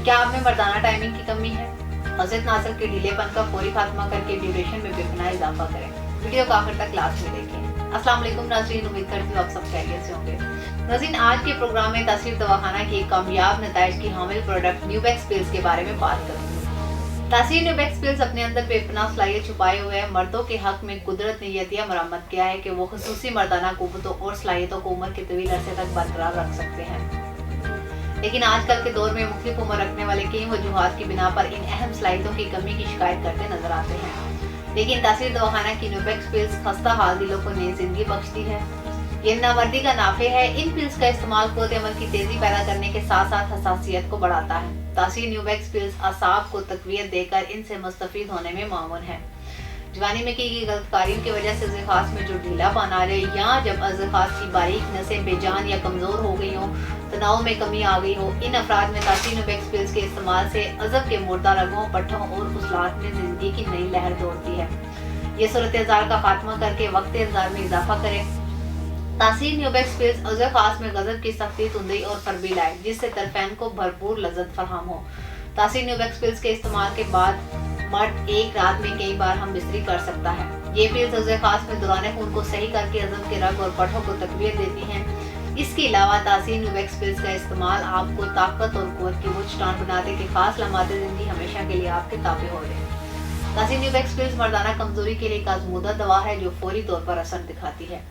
क्या आप में मर्दाना टाइमिंग की कमी है? हज़रत नासिर के ढीलेपन का फौरी खात्मा करके ड्यूरेशन में बेपनाह इजाफा करें। वीडियो को आखिर तक क्लास में देखें। अस्सलाम वालेकुम नाज़रीन, उम्मीद करती हूँ आप सब खैरियत से होंगे। नाज़रीन, आज के प्रोग्राम में तासीर दवाखाना की कामयाब नताइज की हामिल प्रोडक्ट न्यूबेक्स पिल्स के बारे में बात करूँगी। तासीर न्यूबेक्स पिल्स अपने अंदर बेपनाह सलाहियत छुपाए हुए है। मर्दों के हक में कुदरत ने यह मरम्मत किया है कि वो खुसूसी मर्दाना कुव्वतों और सलाहियतों को उम्र के तवील अरसे तक बरकरार रख सकते हैं। लेकिन आजकल के दौर में मुख्तलिफ उम्र रखने वाले कई वजूहात की बिना पर इन अहम सलाहियतों की कमी की शिकायत करते नजर आते हैं। लेकिन तासीर दवाखाना की न्यूबेक्स पिल्स खस्ता हाल दिलों को नई जिंदगी बख्शती है। ये नामर्दी का नाफे है। इन पिल्स का इस्तेमाल क़ुव्वत अमल की तेजी पैदा करने के साथ साथ हसासियत को बढ़ाता है। तासीर न्यूबेक्स पिल्स असाब को तकवीयत देकर इनसे मुस्तफीद होने में मामून है। जवानी में की गई गलतकारियों की वजह से अज़खास में जो ढीलापन आ जाए या जब अज़खास की बारीक नसें बेजान या कमज़ोर हो गई हों, तनाव में कमी आ गई हो, इन अफराद में तासीर न्यूबेक्स पिल्स के इस्तेमाल से अज़ब के मुर्दा रगों, पट्ठों और उज़लात में ज़िंदगी की नई लहर दौड़ती है। ये सूरत-ए-ज़ार का खात्मा करके वक्त इंतज़ार में इजाफा करे। तासीर न्यूबेक्स पिल्स अज़खास में गज़ब की सख्ती, तुंदई और फरबी लाए, जिससे तरफ़ैन को भरपूर लज़्ज़त फराहम हो। तासीर न्यूबेक्स पिल्स के इस्तेमाल के बाद मर्द एक रात में कई बार हम बिस्तरी कर सकता है। ये पिल्स अज़खास में दौरान खून को सही करके अज़ब के रग और पट्ठों को तकवीत देती हैं। इसके अलावा तासीर न्यूबेक्स पिल्स का इस्तेमाल आपको ताकत और कुव्वत की वुजदान बनाते कि खास लम्हाते ज़िंदगी हमेशा के लिए आपके ताबे हो जाए। तासीर न्यूबेक्स पिल्स मर्दाना कमजोरी के लिए एक आज़मूदा दवा है जो फौरी तौर पर असर दिखाती है।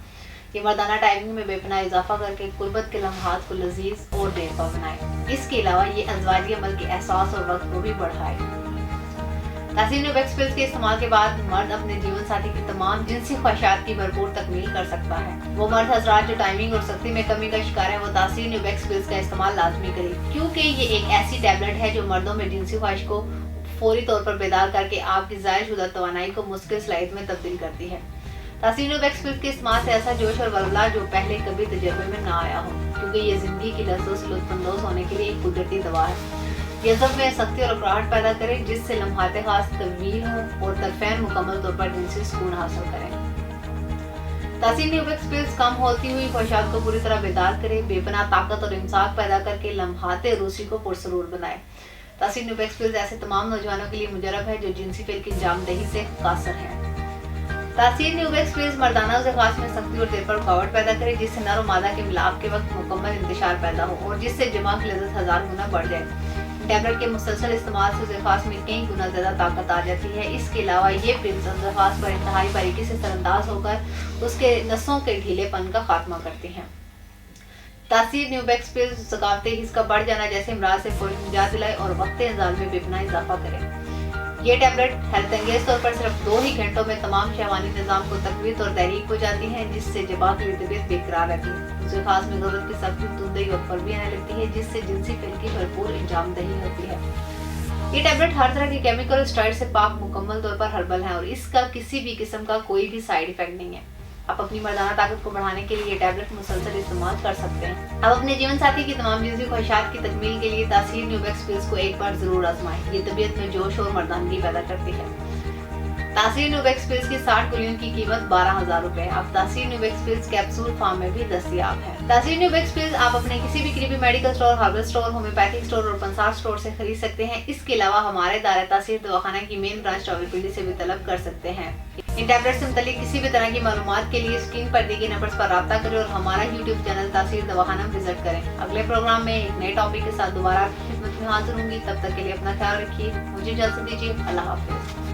ये मर्दाना टाइमिंग में बेपनाह इजाफा करके कुर्बत के लम्हात को लजीज और देरपा बनाए। इसके अलावा ये अज़वाजी अमल के एहसास और वक्त को भी बढ़ाए। तासीर न्यूबेक्स पिल्स के इस्तेमाल के बाद मर्द अपने जीवन साथी की तमाम जिनसी ख्वाहिशात की भरपूर तकमील कर सकता है। वो मर्द हजरात जो टाइमिंग और सख्ती में कमी का शिकार है, वो तासीर न्यूबेक्स पिल्स का इस्तेमाल लाजमी करें, क्योंकि ये एक ऐसी टैबलेट है जो मर्दों में जिनसी ख्वाहिश को फौरी तौर पर बेदार करके आपकी ज़ायशुदा तवानाई को मुश्किल सलाहियत में तब्दील करती है। तासीर न्यूबेक्स पिल्स के इस्तेमाल से ऐसा जोश और वलवला जो पहले कभी तजर्बे में ना आया हो, क्योंकि ये जिंदगी की लज़्ज़ों से लुत्फ़अंदोज़ होने के लिए एक कुदरती दवा है। ये सब में सख्ती और अकड़ाहट पैदा करे, जिससे लम्हाते खास तवील हों और तरफ़ैन मुकम्मल तौर पर जिनसी सुकून हासिल करें। तासीर न्यूबेक्स पिल्स कम होती हुई ख्वाहिशात को पूरी तरह बेदार करे, बेपनाह ताकत और इमसाक पैदा करके लम्हाते रूसी को पुरसरूर बनाए। तासीर न्यूबेक्स पिल्स ऐसे तमाम नौजवानों के लिए मुजरब है जो जिनसी फेल की अंजामदही से कासर है। तासीर न्यूबेक्स पिल्स मर्दाना अज़खास में सख्ती और देर पर रुकावट पैदा करे, जिससे नर और मादा के मिलाप के वक्त मुकम्मल इंतशार पैदा हो और जिससे जमा की लज़्ज़त 1000 गुना बढ़ जाए। टैबलेट के मुसलसल इस्तेमाल से अज़खास में कई गुना ज़्यादा ताकत आ जाती है। इसके अलावा ये पिल्स अज़खास पर इंतहाई बारीकी से असरअंदाज होकर उसके नसों के ढीलेपन का खात्मा करती हैं। तासीर न्यूबेक्स पिल्स ज़कावते हिस्स का बढ़ जाना जैसे इमराज से फौरी निजात दिलाए और वक्त इंतज़ार में बेपनाह इजाफा करे। ये टैबलेट हैरत अंगेज तौर पर सिर्फ 2 ही घंटों में तमाम शहवानी निज़ाम को तकवीत और तहरीक हो जाती है, जिससे जबा की तबीयत बेकरार रहती है। अज़खास में गज़ब की सख्ती, तुंदई और फरबी आने लगती है, जिससे जिनसी फेल की भरपूर अंजामदही होती है। ये टैबलेट हर तरह के केमिकल स्टेरॉइड से पाक मुकम्मल तौर पर हर्बल है और इसका किसी भी किस्म का कोई भी साइड इफेक्ट नहीं है। आप अपनी मर्दाना ताकत को बढ़ाने के लिए ये टैबलेट मुसलसल इस्तेमाल कर सकते हैं। अब अपने जीवन साथी की तमाम जिनसी ख्वाहिशात की तकमील के लिए तासीर न्यूबेक्स पिल्स को एक बार जरूर आजमाएं। ये तबीयत में जोश और मर्दानगी पैदा करती है। तासीर न्यूबेक्स पिल्स की 60 गोलियों की कीमत 12,000 रुपए। अब तासीर न्यूबेक्स पिल्स कैप्सूल फॉर्म में भी दस्तयाब है। तासीर न्यूबेक्स पिल्स आप अपने किसी भी करीबी medical store, herbal store, homeopathic store और पंसार स्टोर से खरीद सकते हैं। इसके अलावा हमारे दायरा तासीर दवाखाना की मेन ब्रांच रावलपिंडी से भी तलब कर सकते हैं। इन टैबलेट से मुतालिक किसी भी तरह की मालूमात के लिए स्क्रीन पर दी गई नंबर्स पर राब्ता करें और हमारा यूट्यूब चैनल तासीर दवाखाना विजिट करें। अगले प्रोग्राम में एक नए टॉपिक के साथ दोबारा आपकी खिदमत में हाजिर होंगी। तब तक के लिए अपना ख्याल रखिए। मुझे इजाज़त दीजिए। अल्लाह हाफिज़।